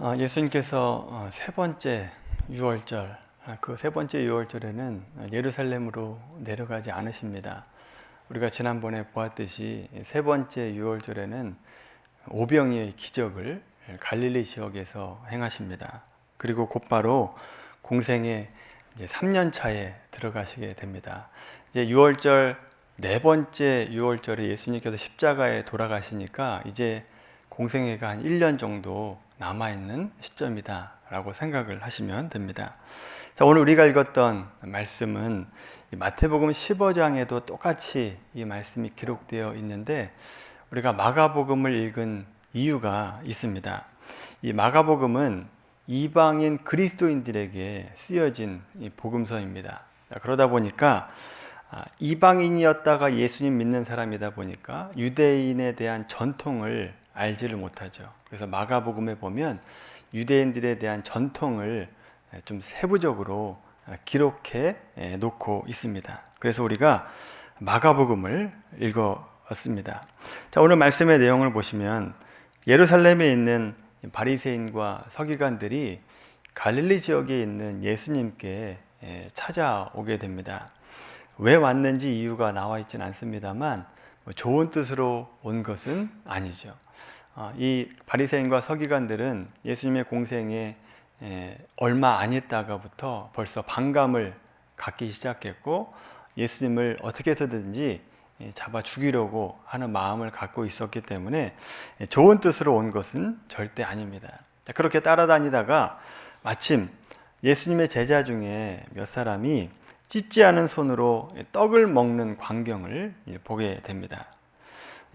예수님께서 세 번째 유월절, 그 세 번째 유월절에는 예루살렘으로 내려가지 않으십니다. 우리가 지난번에 보았듯이 세 번째 유월절에는 오병이의 기적을 갈릴리 지역에서 행하십니다. 그리고 곧바로 공생의 이제 3년 차에 들어가시게 됩니다. 이제 유월절 네 번째 유월절에 예수님께서 십자가에 돌아가시니까 이제 공생애가 한 1년 정도 남아있는 시점이다 라고 생각을 하시면 됩니다. 자, 오늘 우리가 읽었던 말씀은 마태복음 15장에도 똑같이 이 말씀이 기록되어 있는데 우리가 마가복음을 읽은 이유가 있습니다. 이 마가복음은 이방인 그리스도인들에게 쓰여진 복음서입니다. 그러다 보니까 이방인이었다가 예수님 믿는 사람이다 보니까 유대인에 대한 전통을 알지를 못하죠. 그래서 마가복음에 보면 유대인들에 대한 전통을 좀 세부적으로 기록해 놓고 있습니다. 그래서 우리가 마가복음을 읽었습니다. 자, 오늘 말씀의 내용을 보시면 예루살렘에 있는 바리새인과 서기관들이 갈릴리 지역에 있는 예수님께 찾아오게 됩니다. 왜 왔는지 이유가 나와 있지는 않습니다만 좋은 뜻으로 온 것은 아니죠. 이 바리새인과 서기관들은 예수님의 공생에 얼마 안 있다가부터 벌써 반감을 갖기 시작했고 예수님을 어떻게 해서든지 잡아 죽이려고 하는 마음을 갖고 있었기 때문에 좋은 뜻으로 온 것은 절대 아닙니다. 그렇게 따라다니다가 마침 예수님의 제자 중에 몇 사람이 찢지 않은 손으로 떡을 먹는 광경을 보게 됩니다.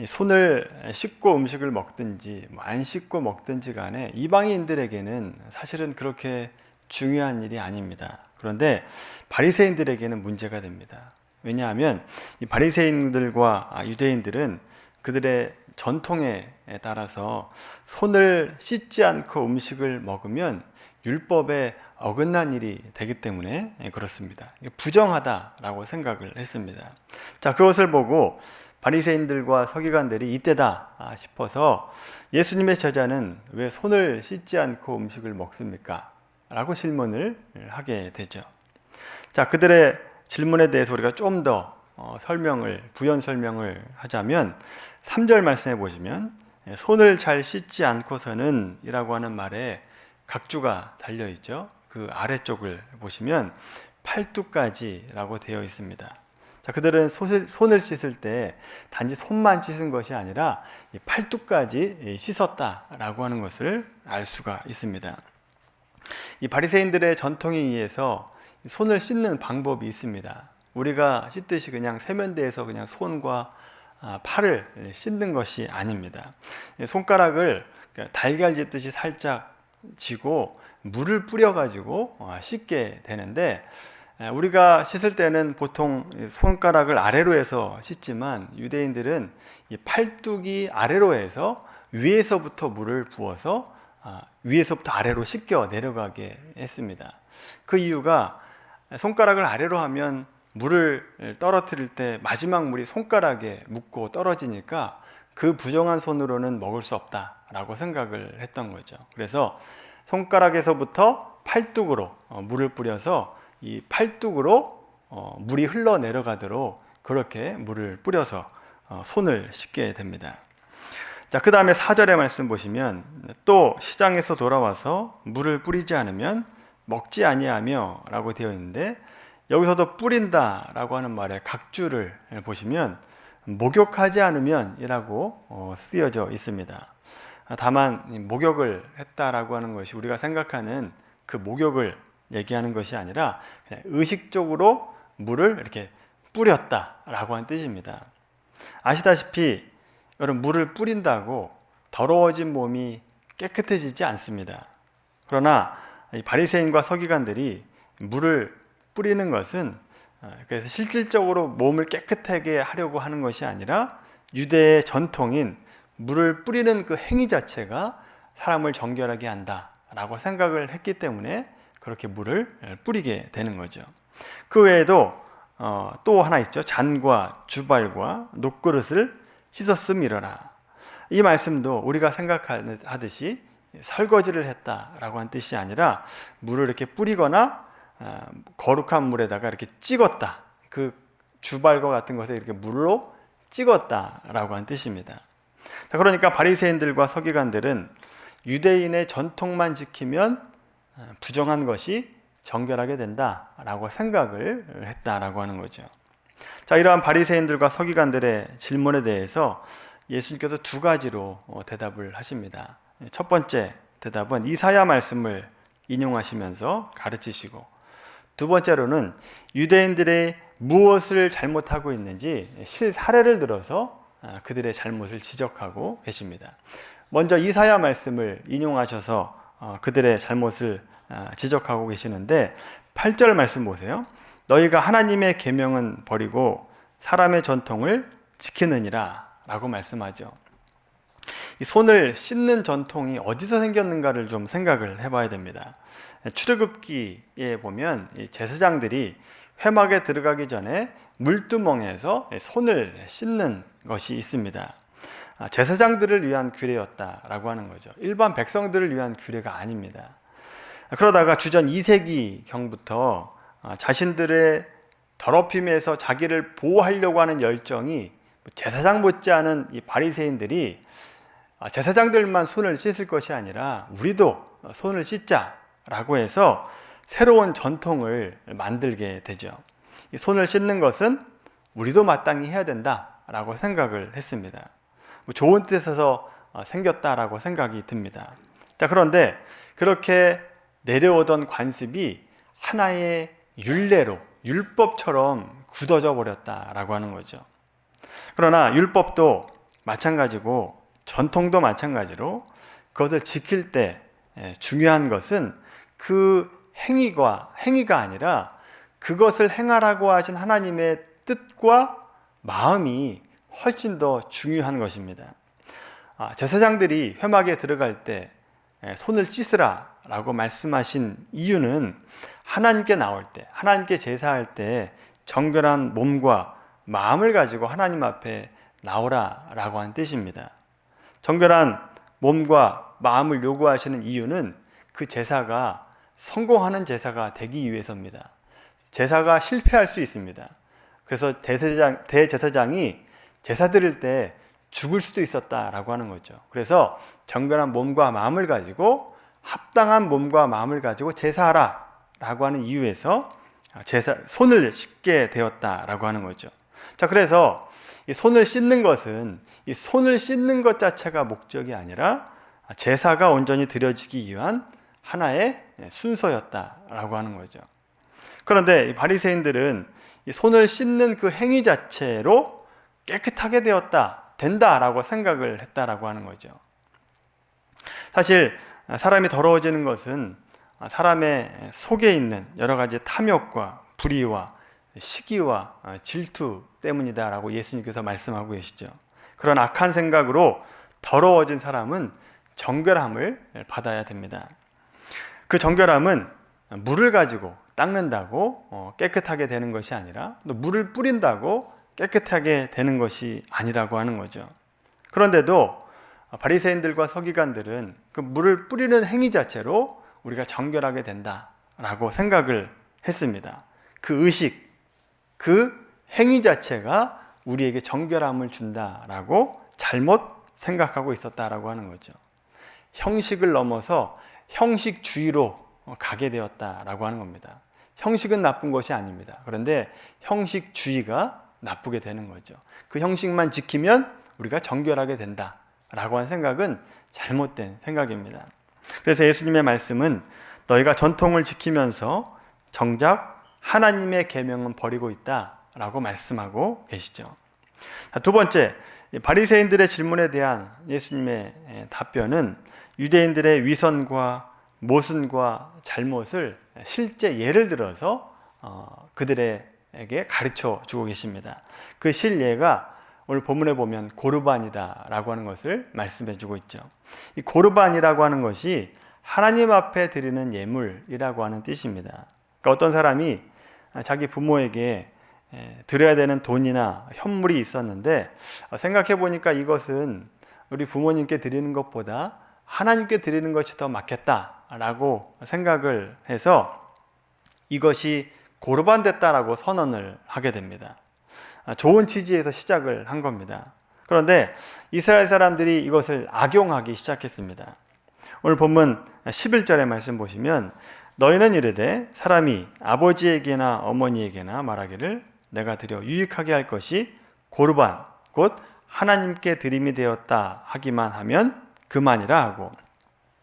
손을 씻고 음식을 먹든지 안 씻고 먹든지 간에 이방인들에게는 사실은 그렇게 중요한 일이 아닙니다. 그런데 바리새인들에게는 문제가 됩니다. 왜냐하면 이 바리새인들과 유대인들은 그들의 전통에 따라서 손을 씻지 않고 음식을 먹으면 율법에 어긋난 일이 되기 때문에 그렇습니다. 부정하다라고 생각을 했습니다. 자, 그것을 보고 바리새인들과 서기관들이 이때다 싶어서 예수님의 제자는 왜 손을 씻지 않고 음식을 먹습니까? 라고 질문을 하게 되죠. 자, 그들의 질문에 대해서 우리가 좀 더 부연 설명을 하자면 3절 말씀해 보시면 손을 잘 씻지 않고서는 이라고 하는 말에 각주가 달려있죠. 그 아래쪽을 보시면 팔뚝까지라고 되어 있습니다. 자, 그들은 손을 씻을 때 단지 손만 씻은 것이 아니라 팔뚝까지 씻었다라고 하는 것을 알 수가 있습니다. 이 바리새인들의 전통에 의해서 손을 씻는 방법이 있습니다. 우리가 씻듯이 그냥 세면대에서 그냥 손과 팔을 씻는 것이 아닙니다. 손가락을 달걀 짚듯이 살짝 쥐고 물을 뿌려가지고 씻게 되는데 우리가 씻을 때는 보통 손가락을 아래로 해서 씻지만 유대인들은 이 팔뚝이 아래로 해서 위에서부터 물을 부어서 위에서부터 아래로 씻겨 내려가게 했습니다. 그 이유가 손가락을 아래로 하면 물을 떨어뜨릴 때 마지막 물이 손가락에 묻고 떨어지니까 그 부정한 손으로는 먹을 수 없다라고 생각을 했던 거죠. 그래서 손가락에서부터 팔뚝으로 물을 뿌려서 이 팔뚝으로 물이 흘러 내려가도록 그렇게 물을 뿌려서 손을 씻게 됩니다. 자, 그 다음에 4절의 말씀 보시면 또 시장에서 돌아와서 물을 뿌리지 않으면 먹지 아니하며 라고 되어 있는데 여기서도 뿌린다 라고 하는 말에 각주를 보시면 목욕하지 않으면 이라고 쓰여져 있습니다. 다만 목욕을 했다라고 하는 것이 우리가 생각하는 그 목욕을 얘기하는 것이 아니라 그냥 의식적으로 물을 이렇게 뿌렸다라고 하는 뜻입니다. 아시다시피 여러분, 물을 뿌린다고 더러워진 몸이 깨끗해지지 않습니다. 그러나 이 바리새인과 서기관들이 물을 뿌리는 것은 그래서 실질적으로 몸을 깨끗하게 하려고 하는 것이 아니라 유대의 전통인 물을 뿌리는 그 행위 자체가 사람을 정결하게 한다라고 생각을 했기 때문에 그렇게 물을 뿌리게 되는 거죠. 그 외에도 또 하나 있죠. 잔과 주발과 녹그릇을 씻었음이러라. 이 말씀도 우리가 생각하듯이 설거지를 했다라고 한 뜻이 아니라 물을 이렇게 뿌리거나 거룩한 물에다가 이렇게 찍었다. 그 주발과 같은 것에 이렇게 물로 찍었다라고 한 뜻입니다. 자, 그러니까 바리새인들과 서기관들은 유대인의 전통만 지키면 부정한 것이 정결하게 된다라고 생각을 했다라고 하는 거죠. 자, 이러한 바리새인들과 서기관들의 질문에 대해서 예수님께서 두 가지로 대답을 하십니다. 첫 번째 대답은 이사야 말씀을 인용하시면서 가르치시고, 두 번째로는 유대인들의 무엇을 잘못하고 있는지 실사례를 들어서 그들의 잘못을 지적하고 계십니다. 먼저 이사야 말씀을 인용하셔서 그들의 잘못을 지적하고 계시는데 8절 말씀 보세요. 너희가 하나님의 계명은 버리고 사람의 전통을 지키느니라 라고 말씀하죠. 이 손을 씻는 전통이 어디서 생겼는가를 좀 생각을 해봐야 됩니다. 출애굽기에 보면 제사장들이 회막에 들어가기 전에 물두멍에서 손을 씻는 것이 있습니다. 제사장들을 위한 규례였다라고 하는 거죠. 일반 백성들을 위한 규례가 아닙니다. 그러다가 주전 2세기 경부터 자신들의 더럽힘에서 자기를 보호하려고 하는 열정이 제사장 못지않은 이 바리새인들이 제사장들만 손을 씻을 것이 아니라 우리도 손을 씻자라고 해서 새로운 전통을 만들게 되죠. 이 손을 씻는 것은 우리도 마땅히 해야 된다라고 생각을 했습니다. 좋은 뜻에서 생겼다라고 생각이 듭니다. 자, 그런데 그렇게 내려오던 관습이 하나의 율례로, 율법처럼 굳어져 버렸다라고 하는 거죠. 그러나 율법도 마찬가지고 전통도 마찬가지로 그것을 지킬 때 중요한 것은 그 행위가 아니라 그것을 행하라고 하신 하나님의 뜻과 마음이 훨씬 더 중요한 것입니다. 제사장들이 회막에 들어갈 때 손을 씻으라 라고 말씀하신 이유는 하나님께 나올 때, 하나님께 제사할 때 정결한 몸과 마음을 가지고 하나님 앞에 나오라 라고 한 뜻입니다. 정결한 몸과 마음을 요구하시는 이유는 그 제사가 성공하는 제사가 되기 위해서입니다. 제사가 실패할 수 있습니다. 그래서 대제사장이 제사 드릴 때 죽을 수도 있었다라고 하는 거죠. 그래서 정결한 몸과 마음을 가지고 합당한 몸과 마음을 가지고 제사하라 라고 하는 이유에서 손을 씻게 되었다라고 하는 거죠. 자, 그래서 이 손을 씻는 것은 이 손을 씻는 것 자체가 목적이 아니라 제사가 온전히 드려지기 위한 하나의 순서였다라고 하는 거죠. 그런데 이 바리새인들은 이 손을 씻는 그 행위 자체로 깨끗하게 된다라고 생각을 했다라고 하는 거죠. 사실 사람이 더러워지는 것은 사람의 속에 있는 여러 가지 탐욕과 불의와 시기와 질투 때문이다라고 예수님께서 말씀하고 계시죠. 그런 악한 생각으로 더러워진 사람은 정결함을 받아야 됩니다. 그 정결함은 물을 가지고 닦는다고 깨끗하게 되는 것이 아니라 또 물을 뿌린다고 깨끗하게 되는 것이 아니라고 하는 거죠. 그런데도 바리새인들과 서기관들은 그 물을 뿌리는 행위 자체로 우리가 정결하게 된다라고 생각을 했습니다. 그 의식, 그 행위 자체가 우리에게 정결함을 준다라고 잘못 생각하고 있었다라고 하는 거죠. 형식을 넘어서 형식주의로 가게 되었다라고 하는 겁니다. 형식은 나쁜 것이 아닙니다. 그런데 형식주의가 나쁘게 되는 거죠. 그 형식만 지키면 우리가 정결하게 된다라고 하는 생각은 잘못된 생각입니다. 그래서 예수님의 말씀은 너희가 전통을 지키면서 정작 하나님의 계명은 버리고 있다라고 말씀하고 계시죠. 두 번째, 바리새인들의 질문에 대한 예수님의 답변은 유대인들의 위선과 모순과 잘못을 실제 예를 들어서 그들에게 가르쳐 주고 계십니다. 그 실예가 오늘 본문에 보면 고르반이다 라고 하는 것을 말씀해 주고 있죠. 이 고르반이라고 하는 것이 하나님 앞에 드리는 예물이라고 하는 뜻입니다. 그러니까 어떤 사람이 자기 부모에게 드려야 되는 돈이나 현물이 있었는데 생각해 보니까 이것은 우리 부모님께 드리는 것보다 하나님께 드리는 것이 더 맞겠다라고 생각을 해서 이것이 고르반됐다라고 선언을 하게 됩니다. 좋은 취지에서 시작을 한 겁니다. 그런데 이스라엘 사람들이 이것을 악용하기 시작했습니다. 오늘 본문 11절의 말씀 보시면 너희는 이르되 사람이 아버지에게나 어머니에게나 말하기를 내가 드려 유익하게 할 것이 고르반 곧 하나님께 드림이 되었다 하기만 하면 그만이라 하고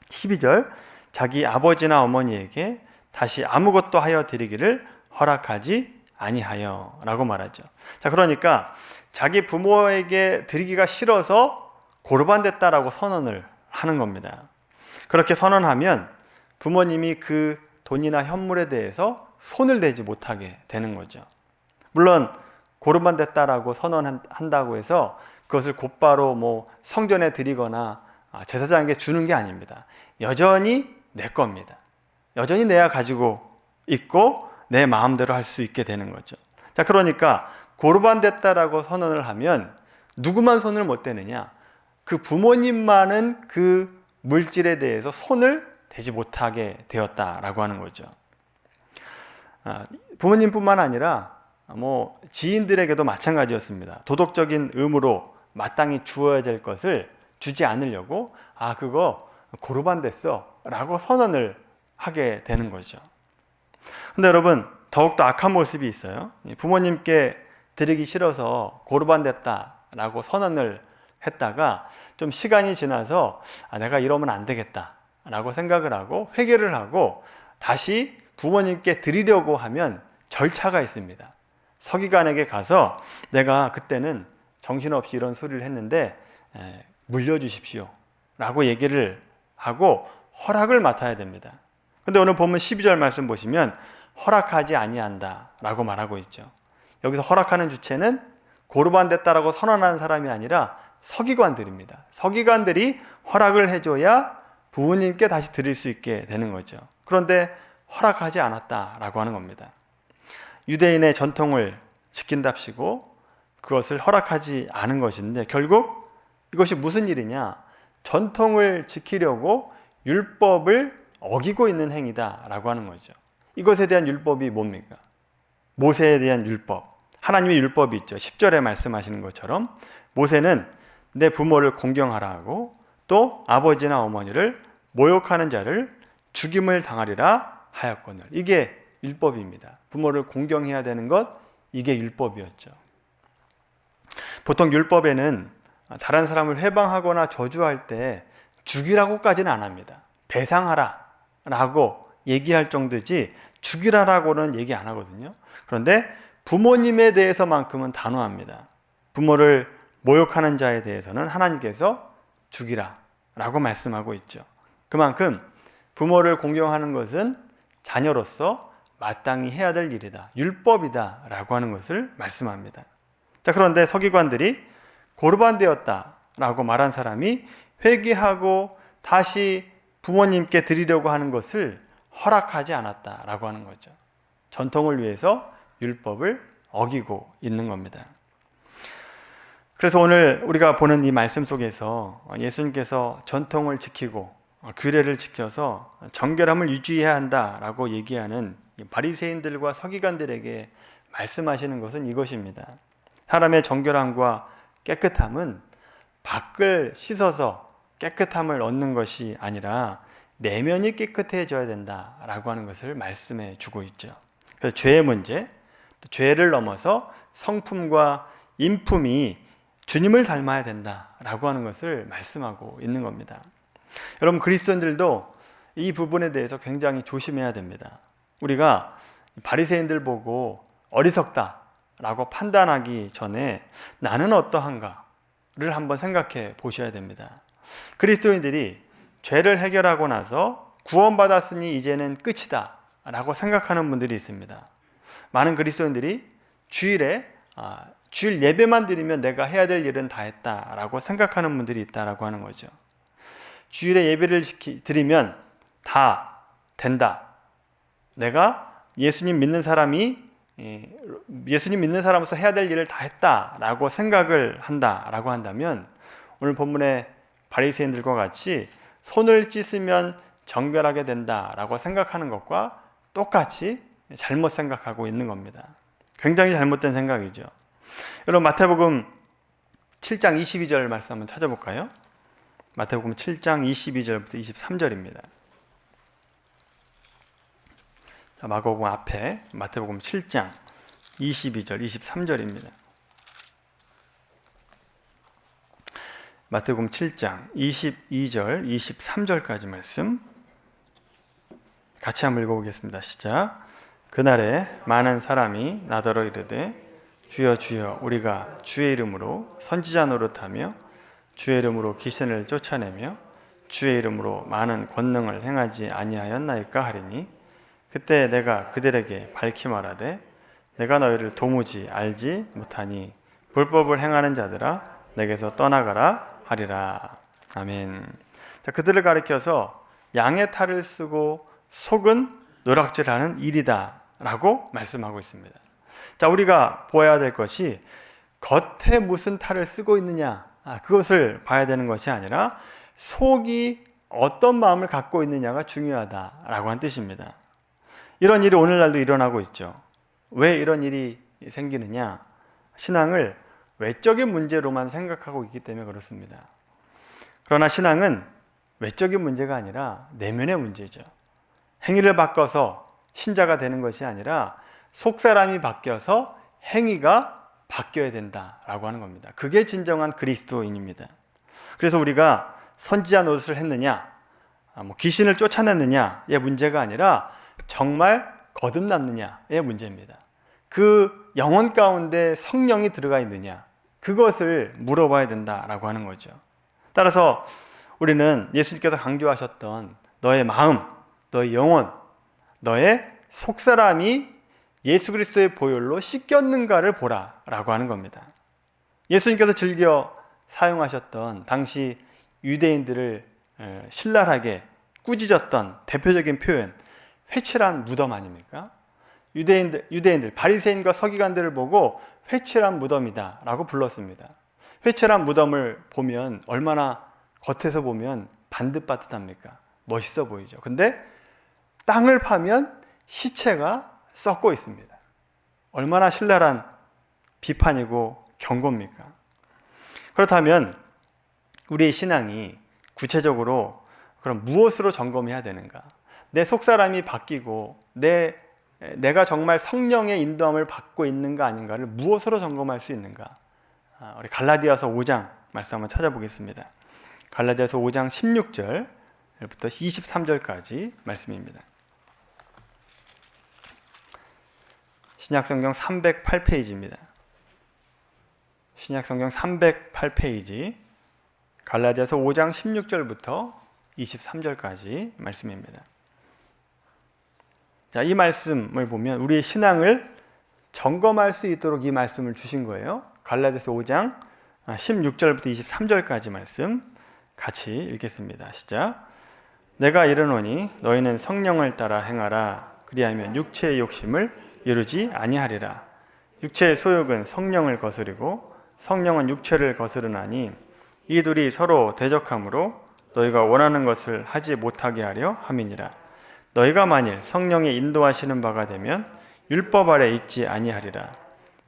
12절 자기 아버지나 어머니에게 다시 아무것도 하여 드리기를 허락하지 아니하여 라고 말하죠. 자, 그러니까 자기 부모에게 드리기가 싫어서 고르반 됐다라고 선언을 하는 겁니다. 그렇게 선언하면 부모님이 그 돈이나 현물에 대해서 손을 대지 못하게 되는 거죠. 물론 고르반 됐다라고 선언한다고 해서 그것을 곧바로 성전에 드리거나 제사장에게 주는 게 아닙니다. 여전히 내 겁니다. 여전히 내가 가지고 있고 내 마음대로 할 수 있게 되는 거죠. 자, 그러니까 고르반 됐다라고 선언을 하면 누구만 손을 못 대느냐? 그 부모님만은 그 물질에 대해서 손을 대지 못하게 되었다라고 하는 거죠. 부모님뿐만 아니라 지인들에게도 마찬가지였습니다. 도덕적인 의무로 마땅히 주어야 될 것을 주지 않으려고 그거 고르반 됐어 라고 선언을 하게 되는 거죠. 근데 여러분, 더욱더 악한 모습이 있어요. 부모님께 드리기 싫어서 고르반 됐다 라고 선언을 했다가 좀 시간이 지나서 내가 이러면 안 되겠다 라고 생각을 하고 회개를 하고 다시 부모님께 드리려고 하면 절차가 있습니다. 서기관에게 가서 내가 그때는 정신없이 이런 소리를 했는데 물려주십시오 라고 얘기를 하고 허락을 맡아야 됩니다. 근데 오늘 본문 12절 말씀 보시면 허락하지 아니한다 라고 말하고 있죠. 여기서 허락하는 주체는 고르반 됐다라고 선언하는 사람이 아니라 서기관들입니다. 서기관들이 허락을 해줘야 부모님께 다시 드릴 수 있게 되는 거죠. 그런데 허락하지 않았다라고 하는 겁니다. 유대인의 전통을 지킨답시고 그것을 허락하지 않은 것인데 결국 이것이 무슨 일이냐? 전통을 지키려고 율법을 어기고 있는 행위다라고 하는 거죠. 이것에 대한 율법이 뭡니까? 모세에 대한 율법. 하나님의 율법이 있죠. 10절에 말씀하시는 것처럼 모세는 내 부모를 공경하라 하고 또 아버지나 어머니를 모욕하는 자를 죽임을 당하리라 하였거늘. 이게 율법입니다. 부모를 공경해야 되는 것, 이게 율법이었죠. 보통 율법에는 다른 사람을 회방하거나 저주할 때 죽이라고까지는 안 합니다. 배상하라 라고 얘기할 정도지 죽이라라고는 얘기 안 하거든요. 그런데 부모님에 대해서만큼은 단호합니다. 부모를 모욕하는 자에 대해서는 하나님께서 죽이라 라고 말씀하고 있죠. 그만큼 부모를 공경하는 것은 자녀로서 마땅히 해야 될 일이다. 율법이다 라고 하는 것을 말씀합니다. 자, 그런데 서기관들이 고르반 되었다 라고 말한 사람이 회개하고 다시 부모님께 드리려고 하는 것을 허락하지 않았다 라고 하는 거죠. 전통을 위해서 율법을 어기고 있는 겁니다. 그래서 오늘 우리가 보는 이 말씀 속에서 예수님께서 전통을 지키고 규례를 지켜서 정결함을 유지해야 한다라고 얘기하는 바리새인들과 서기관들에게 말씀하시는 것은 이것입니다. 사람의 정결함과 깨끗함은 밖을 씻어서 깨끗함을 얻는 것이 아니라 내면이 깨끗해져야 된다라고 하는 것을 말씀해 주고 있죠. 그래서 죄의 문제, 또 죄를 넘어서 성품과 인품이 주님을 닮아야 된다라고 하는 것을 말씀하고 있는 겁니다. 여러분, 그리스도인들도 이 부분에 대해서 굉장히 조심해야 됩니다. 우리가 바리새인들 보고 어리석다라고 판단하기 전에 나는 어떠한가를 한번 생각해 보셔야 됩니다. 그리스도인들이 죄를 해결하고 나서 구원받았으니 이제는 끝이다 라고 생각하는 분들이 있습니다. 많은 그리스도인들이 주일 예배만 드리면 내가 해야 될 일은 다 했다라고 생각하는 분들이 있다라고 하는 거죠. 주일에 예배를 드리면 다 된다. 내가 예수님 믿는 사람으로서 해야 될 일을 다 했다라고 생각을 한다라고 한다면 오늘 본문의 바리새인들과 같이 손을 씻으면 정결하게 된다라고 생각하는 것과 똑같이 잘못 생각하고 있는 겁니다. 굉장히 잘못된 생각이죠. 여러분 마태복음 7장 22절 말씀 한번 찾아볼까요? 마태복음 7장 22절부터 23절입니다. 마가복음 앞에 마태복음 7장 22절, 23절입니다. 마태복음 7장 22절, 23절까지 말씀 같이 한번 읽어보겠습니다. 시작. 그날에 많은 사람이 나더러 이르되 주여 주여 우리가 주의 이름으로 선지자 노릇하며 주의 이름으로 귀신을 쫓아내며 주의 이름으로 많은 권능을 행하지 아니하였나이까 하리니 그때 내가 그들에게 밝히 말하되 내가 너희를 도무지 알지 못하니 불법을 행하는 자들아 내게서 떠나가라 하리라. 아멘. 자, 그들을 가리켜서 양의 탈을 쓰고 속은 노략질하는 일이다 라고 말씀하고 있습니다. 자, 우리가 보아야 될 것이 겉에 무슨 탈을 쓰고 있느냐 그것을 봐야 되는 것이 아니라 속이 어떤 마음을 갖고 있느냐가 중요하다라고 한 뜻입니다. 이런 일이 오늘날도 일어나고 있죠. 왜 이런 일이 생기느냐? 신앙을 외적인 문제로만 생각하고 있기 때문에 그렇습니다. 그러나 신앙은 외적인 문제가 아니라 내면의 문제죠. 행위를 바꿔서 신자가 되는 것이 아니라 속 사람이 바뀌어서 행위가 바뀌어야 된다라고 하는 겁니다. 그게 진정한 그리스도인입니다. 그래서 우리가 선지자 노릇을 했느냐, 귀신을 쫓아냈느냐의 문제가 아니라 정말 거듭났느냐의 문제입니다. 그 영혼 가운데 성령이 들어가 있느냐, 그것을 물어봐야 된다라고 하는 거죠. 따라서 우리는 예수님께서 강조하셨던 너의 마음, 너의 영혼, 너의 속사람이 예수 그리스도의 보혈로 씻겼는가를 보라라고 하는 겁니다. 예수님께서 즐겨 사용하셨던 당시 유대인들을 신랄하게 꾸짖었던 대표적인 표현, 회칠한 무덤 아닙니까? 유대인들 바리새인과 서기관들을 보고 회칠한 무덤이다 라고 불렀습니다. 회칠한 무덤을 보면 얼마나 겉에서 보면 반듯반듯합니까? 멋있어 보이죠. 근데 땅을 파면 시체가 썩고 있습니다. 얼마나 신랄한 비판이고 경고입니까? 그렇다면 우리의 신앙이 구체적으로 그럼 무엇으로 점검해야 되는가? 내 속사람이 바뀌고 내가 정말 성령의 인도함을 받고 있는가 아닌가를 무엇으로 점검할 수 있는가? 우리 갈라디아서 5장 말씀 한번 찾아보겠습니다. 갈라디아서 5장 16절부터 23절까지 말씀입니다. 신약성경 308페이지입니다. 신약성경 308페이지 갈라디아서 5장 16절부터 23절까지 말씀입니다. 자, 이 말씀을 보면 우리의 신앙을 점검할 수 있도록 이 말씀을 주신 거예요. 갈라디아서 5장 16절부터 23절까지 말씀 같이 읽겠습니다. 시작. 내가 이르노니 너희는 성령을 따라 행하라. 그리하면 육체의 욕심을 이루지 아니하리라. 육체의 소욕은 성령을 거스리고 성령은 육체를 거스르나니 이 둘이 서로 대적하므로 너희가 원하는 것을 하지 못하게 하려 함이니라. 너희가 만일 성령의 인도하시는 바가 되면 율법 아래 있지 아니하리라.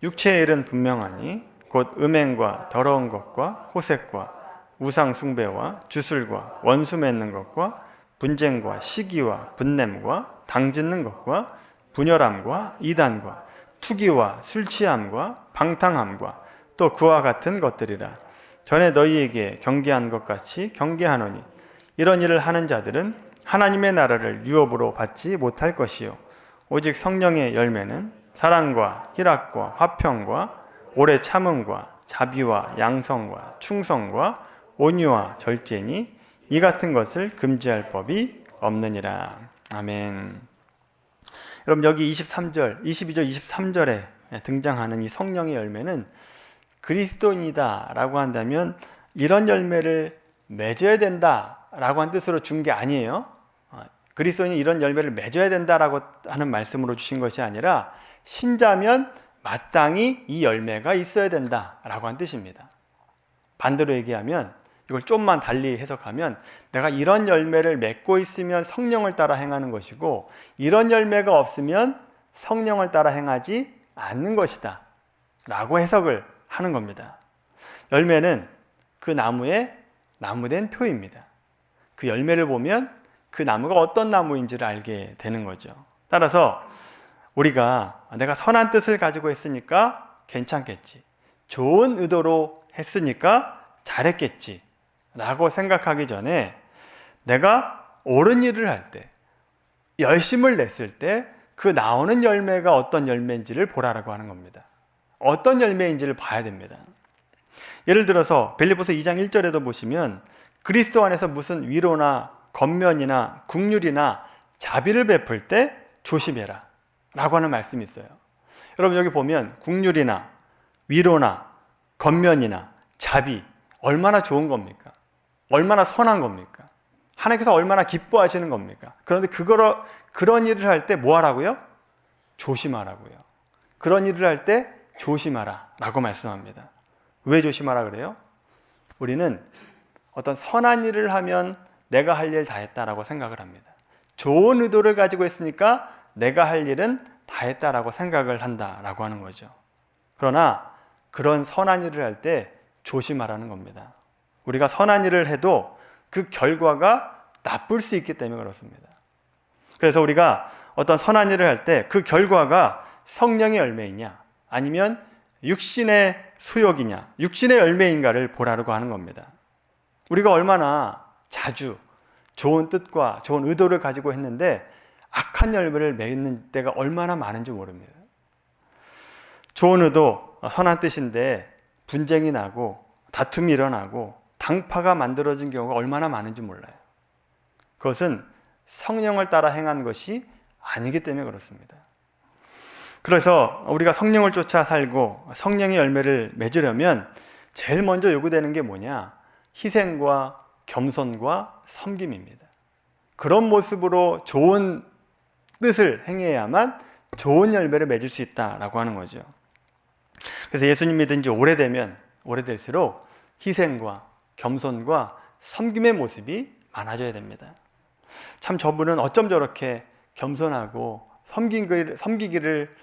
육체의 일은 분명하니 곧 음행과 더러운 것과 호색과 우상 숭배와 주술과 원수 맺는 것과 분쟁과 시기와 분냄과 당짓는 것과 분열함과 이단과 투기와 술 취함과 방탕함과 또 그와 같은 것들이라. 전에 너희에게 경계한 것 같이 경계하노니 이런 일을 하는 자들은 하나님의 나라를 유업으로 받지 못할 것이요 오직 성령의 열매는 사랑과 희락과 화평과 오래 참음과 자비와 양성과 충성과 온유와 절제니 이 같은 것을 금지할 법이 없느니라. 아멘. 여러분 여기 23절, 22절, 23절에 등장하는 이 성령의 열매는 그리스도인이다 라고 한다면 이런 열매를 맺어야 된다 라고 한 뜻으로 준 게 아니에요. 그리스도인이 이런 열매를 맺어야 된다라고 하는 말씀으로 주신 것이 아니라 신자면 마땅히 이 열매가 있어야 된다라고 한 뜻입니다. 반대로 얘기하면 이걸 좀만 달리 해석하면 내가 이런 열매를 맺고 있으면 성령을 따라 행하는 것이고 이런 열매가 없으면 성령을 따라 행하지 않는 것이다 라고 해석을 하는 겁니다. 열매는 그 나무의 나무된 표입니다. 그 열매를 보면 그 나무가 어떤 나무인지를 알게 되는 거죠. 따라서 우리가 내가 선한 뜻을 가지고 했으니까 괜찮겠지, 좋은 의도로 했으니까 잘했겠지 라고 생각하기 전에 내가 옳은 일을 할 때, 열심을 냈을 때 그 나오는 열매가 어떤 열매인지를 보라라고 하는 겁니다. 어떤 열매인지를 봐야 됩니다. 예를 들어서 빌립보서 2장 1절에도 보시면 그리스도 안에서 무슨 위로나 권면이나 긍휼이나 자비를 베풀 때 조심해라 라고 하는 말씀이 있어요. 여러분 여기 보면 긍휼이나 위로나 권면이나 자비 얼마나 좋은 겁니까? 얼마나 선한 겁니까? 하나님께서 얼마나 기뻐하시는 겁니까? 그런데 그런 일을 할 때 뭐 하라고요? 조심하라고요. 그런 일을 할 때 조심하라 라고 말씀합니다. 왜 조심하라 그래요? 우리는 어떤 선한 일을 하면 내가 할 일 다 했다라고 생각을 합니다. 좋은 의도를 가지고 있으니까 내가 할 일은 다 했다라고 생각을 한다라고 하는 거죠. 그러나 그런 선한 일을 할 때 조심하라는 겁니다. 우리가 선한 일을 해도 그 결과가 나쁠 수 있기 때문에 그렇습니다. 그래서 우리가 어떤 선한 일을 할 때 그 결과가 성령의 열매이냐 아니면 육신의 수욕이냐 육신의 열매인가를 보라고 하는 겁니다. 우리가 얼마나 자주 좋은 뜻과 좋은 의도를 가지고 했는데 악한 열매를 맺는 때가 얼마나 많은지 모릅니다. 좋은 의도, 선한 뜻인데 분쟁이 나고 다툼이 일어나고 당파가 만들어진 경우가 얼마나 많은지 몰라요. 그것은 성령을 따라 행한 것이 아니기 때문에 그렇습니다. 그래서 우리가 성령을 쫓아 살고 성령의 열매를 맺으려면 제일 먼저 요구되는 게 뭐냐? 희생과 겸손과 섬김입니다. 그런 모습으로 좋은 뜻을 행해야만 좋은 열매를 맺을 수 있다라고 하는 거죠. 그래서 예수님 믿은 지 오래될수록 희생과 겸손과 섬김의 모습이 많아져야 됩니다. 참 저분은 어쩜 저렇게 겸손하고 섬기기를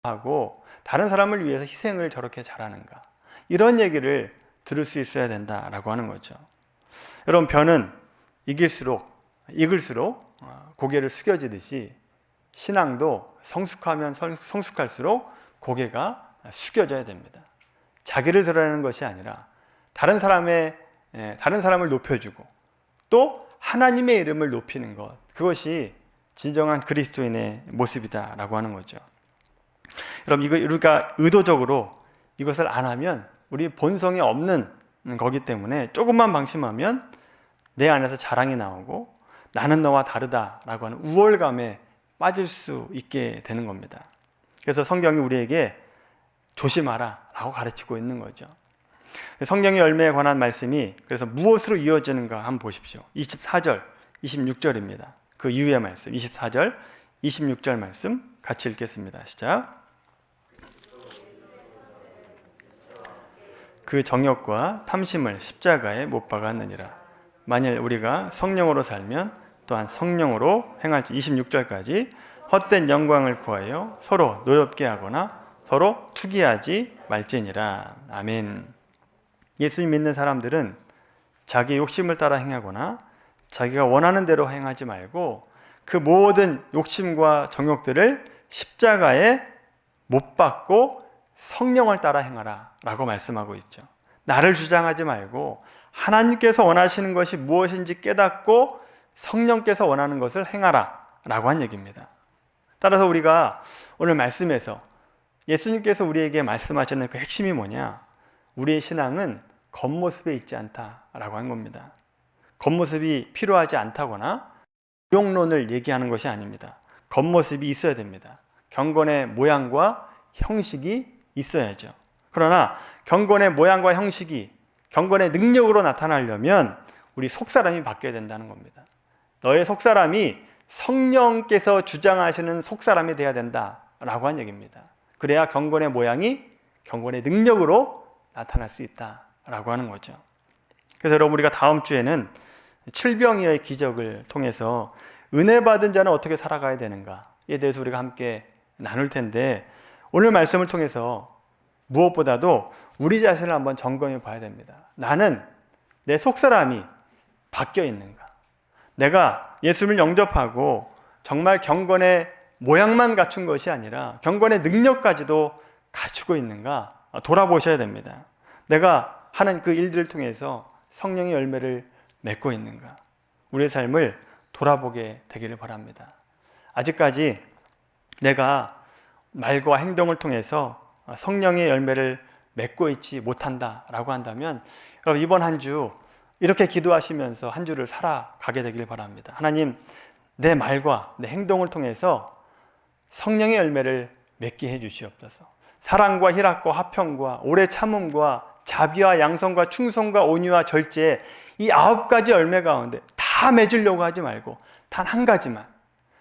하고 다른 사람을 위해서 희생을 저렇게 잘하는가, 이런 얘기를 들을 수 있어야 된다라고 하는 거죠. 여러분 벼는 익을수록 고개를 숙여지듯이 신앙도 성숙하면 성숙할수록 고개가 숙여져야 됩니다. 자기를 드러내는 것이 아니라 다른 사람을 높여주고 또 하나님의 이름을 높이는 것, 그것이 진정한 그리스도인의 모습이다라고 하는 거죠. 여러분 우리가 의도적으로 이것을 안 하면 우리 본성이 없는 거기 때문에 조금만 방심하면 내 안에서 자랑이 나오고 나는 너와 다르다라고 하는 우월감에 빠질 수 있게 되는 겁니다. 그래서 성경이 우리에게 조심하라 라고 가르치고 있는 거죠. 성령의 열매에 관한 말씀이 그래서 무엇으로 이어지는가 한번 보십시오. 24절, 26절입니다. 그 이후의 말씀, 24절, 26절 말씀 같이 읽겠습니다. 시작. 그 정욕과 탐심을 십자가에 못 박았느니라. 만일 우리가 성령으로 살면 또한 성령으로 행할지. 26절까지. 헛된 영광을 구하여 서로 노엽게 하거나 서로 투기하지 말지니라. 아멘. 예수님 믿는 사람들은 자기 욕심을 따라 행하거나 자기가 원하는 대로 행하지 말고 그 모든 욕심과 정욕들을 십자가에 못 박고 성령을 따라 행하라 라고 말씀하고 있죠. 나를 주장하지 말고 하나님께서 원하시는 것이 무엇인지 깨닫고 성령께서 원하는 것을 행하라 라고 한 얘기입니다. 따라서 우리가 오늘 말씀에서 예수님께서 우리에게 말씀하시는 그 핵심이 뭐냐? 우리의 신앙은 겉모습에 있지 않다라고 한 겁니다. 겉모습이 필요하지 않다거나 무용론을 얘기하는 것이 아닙니다. 겉모습이 있어야 됩니다. 경건의 모양과 형식이 있어야죠. 그러나 경건의 모양과 형식이 경건의 능력으로 나타나려면 우리 속사람이 바뀌어야 된다는 겁니다. 너의 속사람이 성령께서 주장하시는 속사람이 되어야 된다라고 한 얘기입니다. 그래야 경건의 모양이 경건의 능력으로 나타날 수 있다라고 하는 거죠. 그래서 여러분, 우리가 다음 주에는 칠병이어의 기적을 통해서 은혜 받은 자는 어떻게 살아가야 되는가에 대해서 우리가 함께 나눌 텐데, 오늘 말씀을 통해서 무엇보다도 우리 자신을 한번 점검해 봐야 됩니다. 나는 내 속사람이 바뀌어 있는가? 내가 예수를 영접하고 정말 경건의 모양만 갖춘 것이 아니라 경건의 능력까지도 갖추고 있는가 돌아보셔야 됩니다. 내가 하는 그 일들을 통해서 성령의 열매를 맺고 있는가? 우리의 삶을 돌아보게 되기를 바랍니다. 아직까지 내가 말과 행동을 통해서 성령의 열매를 맺고 있지 못한다라고 한다면, 여러분, 이번 한 주 이렇게 기도하시면서 한 주를 살아가게 되길 바랍니다. 하나님, 내 말과 내 행동을 통해서 성령의 열매를 맺게 해 주시옵소서. 사랑과 희락과 화평과 오래 참음과 자비와 양성과 충성과 온유와 절제, 이 9가지 열매 가운데 다 맺으려고 하지 말고 단 한 가지만,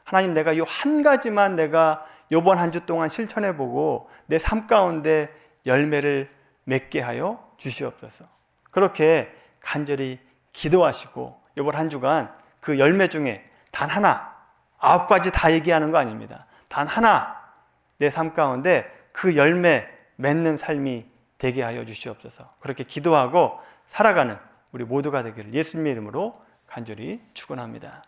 하나님, 내가 이 한 가지만 내가 이번 한 주 동안 실천해 보고 내 삶 가운데 열매를 맺게 하여 주시옵소서. 그렇게 간절히 기도하시고 이번 한 주간 그 열매 중에 단 하나, 9가지 다 얘기하는 거 아닙니다. 단 하나 내 삶 가운데 그 열매 맺는 삶이 되게 하여 주시옵소서. 그렇게 기도하고 살아가는 우리 모두가 되기를 예수님의 이름으로 간절히 축원합니다.